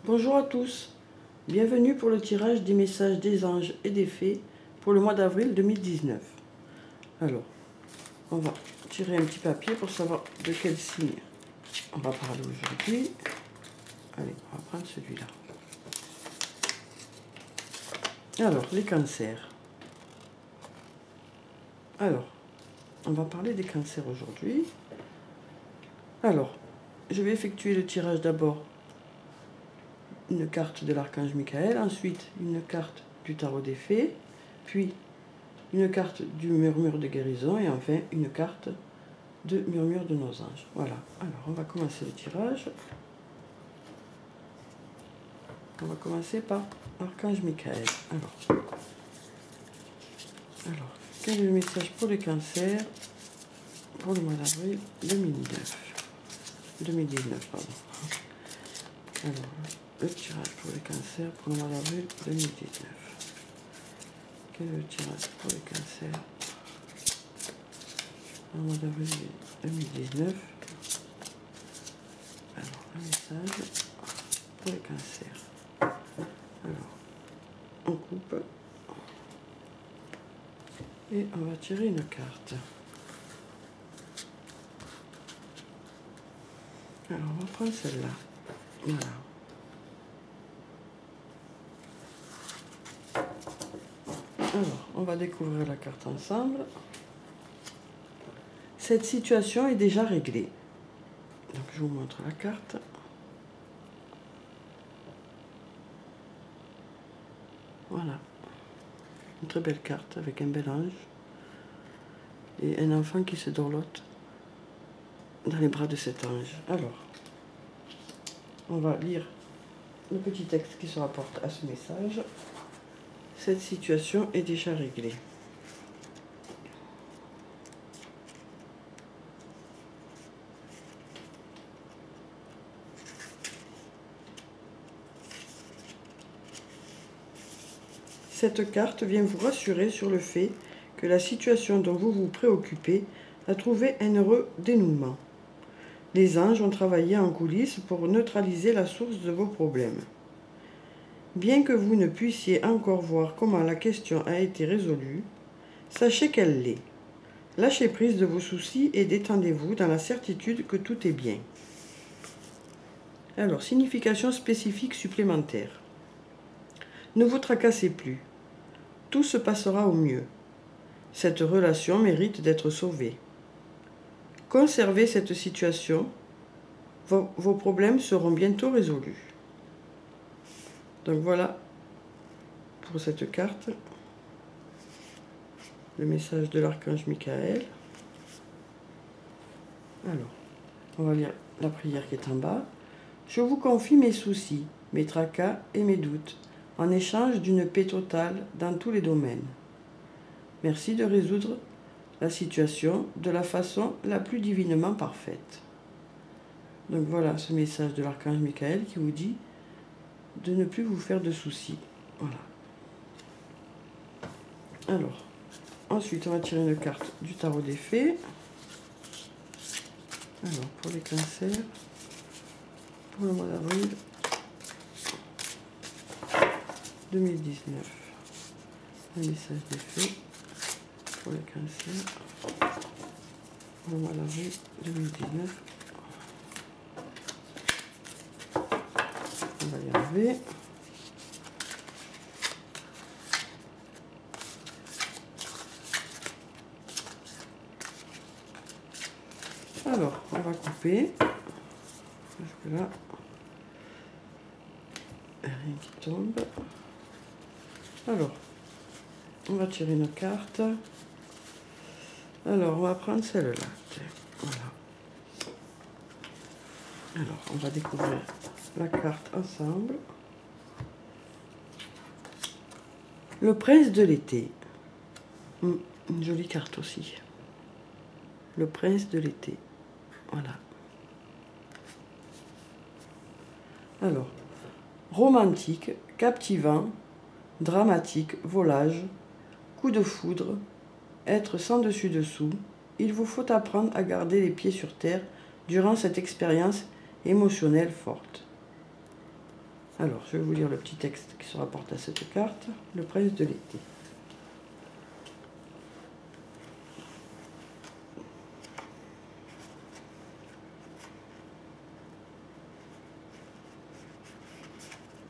Bonjour à tous, bienvenue pour le tirage des messages des anges et des fées pour le mois d'avril 2019. Alors, on va tirer un petit papier pour savoir de quel signe on va parler aujourd'hui. Allez, on va prendre celui-là. Alors, les cancers. Alors, on va parler des cancers aujourd'hui. Alors, je vais effectuer le tirage d'abord une carte de l'archange Michael, ensuite une carte du tarot des fées, puis une carte du murmure de guérison et enfin une carte de murmure de nos anges. Voilà, alors on va commencer le tirage. On va commencer par l'archange Michael. Alors, quel est le message pour les cancers pour le mois d'avril 2019, pardon. Alors, le tirage pour les cancers pour le mois d'avril 2019. Quel est le tirage pour les cancers pour le mois d'avril 2019? Alors, un message pour les cancers. Alors, on coupe et on va tirer une carte. Alors, on va prendre celle-là. Voilà. Alors, on va découvrir la carte ensemble. Cette situation est déjà réglée. Donc, je vous montre la carte. Voilà. Une très belle carte avec un bel ange et un enfant qui se dorlote dans les bras de cet ange. Alors, on va lire le petit texte qui se rapporte à ce message. Cette situation est déjà réglée. Cette carte vient vous rassurer sur le fait que la situation dont vous vous préoccupez a trouvé un heureux dénouement. Les anges ont travaillé en coulisses pour neutraliser la source de vos problèmes. Bien que vous ne puissiez encore voir comment la question a été résolue, sachez qu'elle l'est. Lâchez prise de vos soucis et détendez-vous dans la certitude que tout est bien. Alors, signification spécifique supplémentaire. Ne vous tracassez plus. Tout se passera au mieux. Cette relation mérite d'être sauvée. Conservez cette situation. Vos problèmes seront bientôt résolus. Donc voilà pour cette carte. Le message de l'archange Michael. Alors, on va lire la prière qui est en bas. Je vous confie mes soucis, mes tracas et mes doutes, en échange d'une paix totale dans tous les domaines. Merci de résoudre la situation de la façon la plus divinement parfaite. Donc voilà ce message de l'archange Michael qui vous dit de ne plus vous faire de soucis. Voilà. Alors, ensuite on va tirer une carte du tarot des fées. Alors, pour les cancers, pour le mois d'avril 2019. Le message des fées pour les cancers pour le mois d'avril 2019. On va y arriver. Alors, on va couper. Jusque là, rien qui tombe. Alors, on va tirer une carte. Alors, on va prendre celle-là. Voilà. Alors, on va découvrir la carte ensemble. Le prince de l'été. Une jolie carte aussi. Le prince de l'été. Voilà. Alors, romantique, captivant, dramatique, volage, coup de foudre, être sans dessus-dessous, il vous faut apprendre à garder les pieds sur terre durant cette expérience émotionnelle forte. Alors, je vais vous lire le petit texte qui se rapporte à cette carte, le prince de l'été.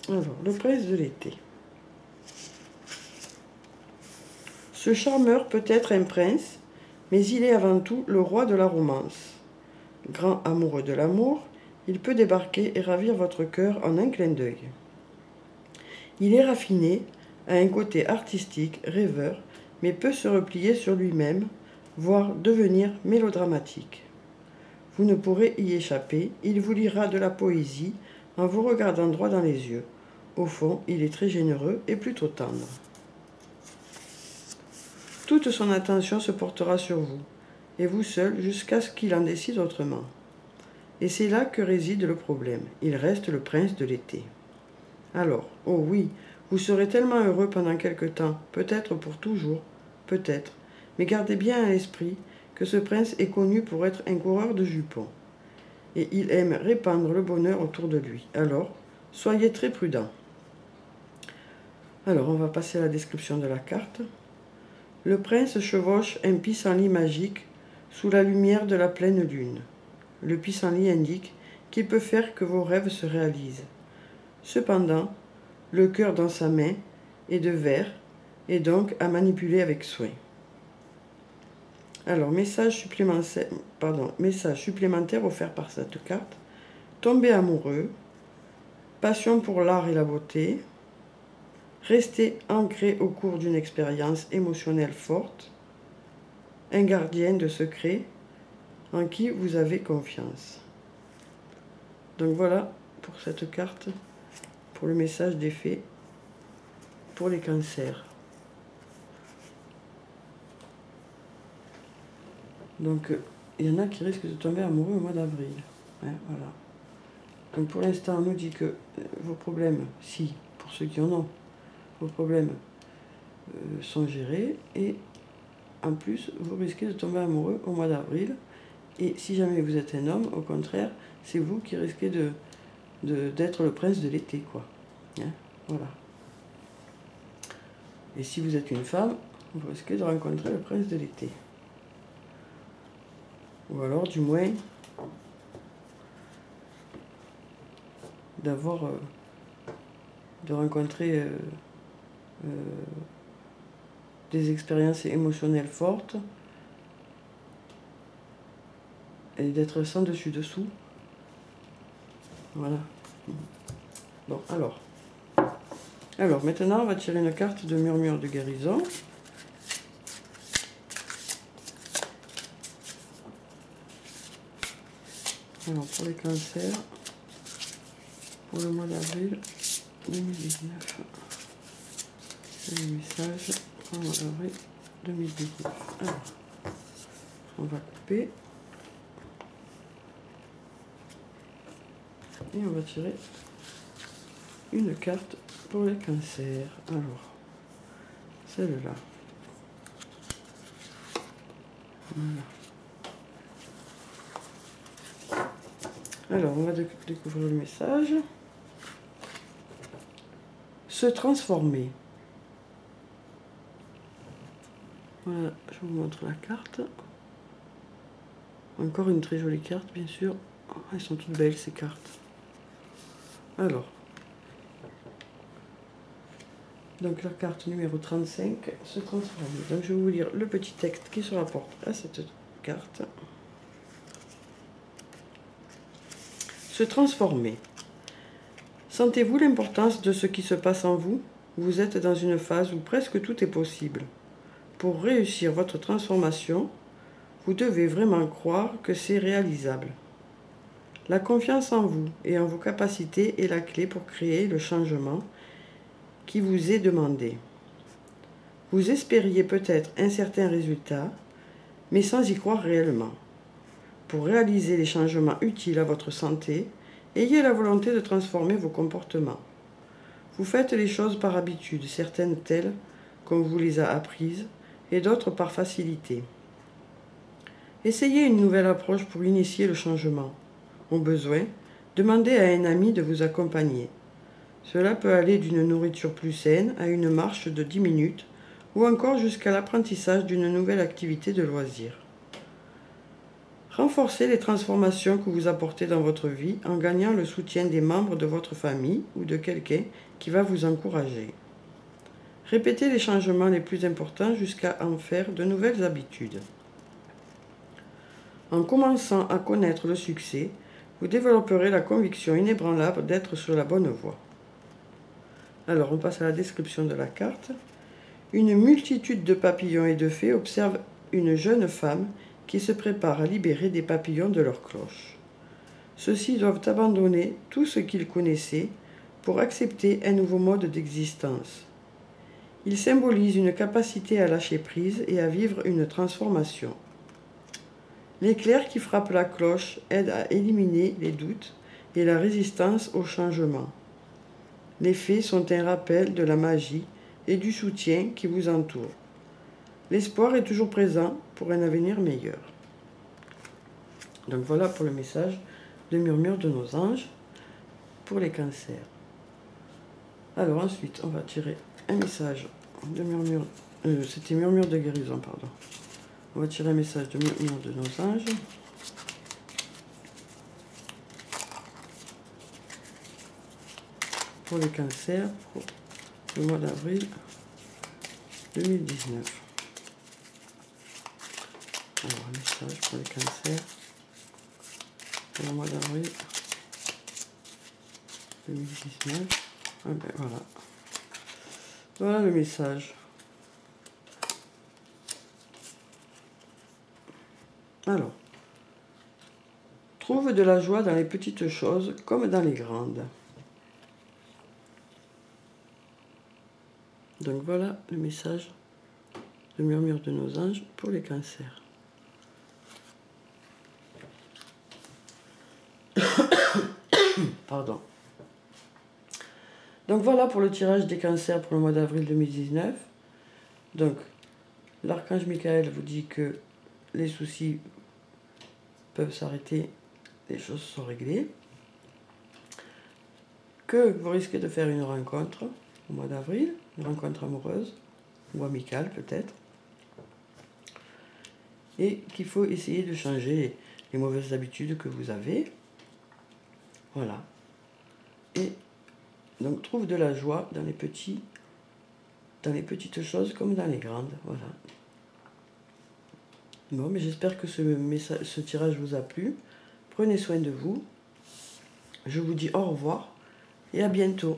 Alors, le prince de l'été. Ce charmeur peut être un prince, mais il est avant tout le roi de la romance. Grand amoureux de l'amour, il peut débarquer et ravir votre cœur en un clin d'œil. Il est raffiné, a un côté artistique, rêveur, mais peut se replier sur lui-même, voire devenir mélodramatique. Vous ne pourrez y échapper, il vous lira de la poésie en vous regardant droit dans les yeux. Au fond, il est très généreux et plutôt tendre. Toute son attention se portera sur vous, et vous seul jusqu'à ce qu'il en décide autrement. Et c'est là que réside le problème. Il reste le prince de l'été. Alors, oh oui, vous serez tellement heureux pendant quelque temps, peut-être pour toujours, peut-être, mais gardez bien à l'esprit que ce prince est connu pour être un coureur de jupons. Et il aime répandre le bonheur autour de lui. Alors, soyez très prudents. Alors, on va passer à la description de la carte. Le prince chevauche un pissenlit magique sous la lumière de la pleine lune. Le pissenlit indique qu'il peut faire que vos rêves se réalisent. Cependant, le cœur dans sa main est de verre et donc à manipuler avec soin. Alors, message supplémentaire offert par cette carte. Tomber amoureux, passion pour l'art et la beauté, rester ancré au cours d'une expérience émotionnelle forte, un gardien de secret en qui vous avez confiance. Donc voilà pour cette carte, pour le message des fées, pour les cancers. Donc il y en a qui risquent de tomber amoureux au mois d'avril. Hein, voilà. Donc pour l'instant, on nous dit que vos problèmes, si, pour ceux qui en ont, vos problèmes sont gérés et en plus, vous risquez de tomber amoureux au mois d'avril. Et si jamais vous êtes un homme, au contraire, c'est vous qui risquez d'être le prince de l'été, quoi. Hein, voilà. Et si vous êtes une femme, vous risquez de rencontrer le prince de l'été. Ou alors, du moins, de rencontrer des expériences émotionnelles fortes et d'être sans dessus-dessous. Voilà. Bon, alors, maintenant, on va tirer une carte de murmure de guérison. Alors, pour les cancers, pour le mois d'avril 2019, c'est le message pour le mois d'avril 2019. Alors, on va couper et on va tirer une carte pour les cancers. Alors, celle-là. Voilà. Alors, on va découvrir le message. Se transformer. Voilà, je vous montre la carte. Encore une très jolie carte, bien sûr. Elles sont toutes belles, ces cartes. Alors. Donc, la carte numéro 35, se transformer. Donc, je vais vous lire le petit texte qui se rapporte à cette carte. Se transformer. Sentez-vous l'importance de ce qui se passe en vous? Vous êtes dans une phase où presque tout est possible. Pour réussir votre transformation, vous devez vraiment croire que c'est réalisable. La confiance en vous et en vos capacités est la clé pour créer le changement qui vous est demandé. Vous espériez peut-être un certain résultat, mais sans y croire réellement. Pour réaliser les changements utiles à votre santé, ayez la volonté de transformer vos comportements. Vous faites les choses par habitude, certaines telles qu'on vous les a apprises et d'autres par facilité. Essayez une nouvelle approche pour initier le changement. Au besoin, demandez à un ami de vous accompagner. Cela peut aller d'une nourriture plus saine à une marche de 10 minutes ou encore jusqu'à l'apprentissage d'une nouvelle activité de loisir. Renforcez les transformations que vous apportez dans votre vie en gagnant le soutien des membres de votre famille ou de quelqu'un qui va vous encourager. Répétez les changements les plus importants jusqu'à en faire de nouvelles habitudes. En commençant à connaître le succès, vous développerez la conviction inébranlable d'être sur la bonne voie. Alors on passe à la description de la carte. Une multitude de papillons et de fées observe une jeune femme qui se prépare à libérer des papillons de leur cloche. Ceux-ci doivent abandonner tout ce qu'ils connaissaient pour accepter un nouveau mode d'existence. Il symbolise une capacité à lâcher prise et à vivre une transformation. L'éclair qui frappe la cloche aide à éliminer les doutes et la résistance au changement. Les fées sont un rappel de la magie et du soutien qui vous entoure. L'espoir est toujours présent pour un avenir meilleur. Donc voilà pour le message de murmure de nos anges pour les cancers. Alors ensuite, on va tirer un message de murmure. C'était murmure de guérison, pardon. On va tirer un message de murmure de nos anges. Pour les cancers, pour le mois d'avril 2019. Alors, un message pour les cancers pour le mois d'avril 2019. Ah ben voilà. Voilà le message. Alors, trouve de la joie dans les petites choses comme dans les grandes. Donc voilà le message de murmure de nos anges pour les cancers. Pardon. Donc voilà pour le tirage des cancers pour le mois d'avril 2019. Donc, l'archange Michael vous dit que les soucis peuvent s'arrêter, les choses sont réglées. Que vous risquez de faire une rencontre au mois d'avril, une rencontre amoureuse ou amicale peut-être. Et qu'il faut essayer de changer les mauvaises habitudes que vous avez. Voilà. Et donc trouve de la joie dans les petites choses comme dans les grandes. Voilà. Bon, mais j'espère que ce tirage vous a plu. Prenez soin de vous. Je vous dis au revoir et à bientôt.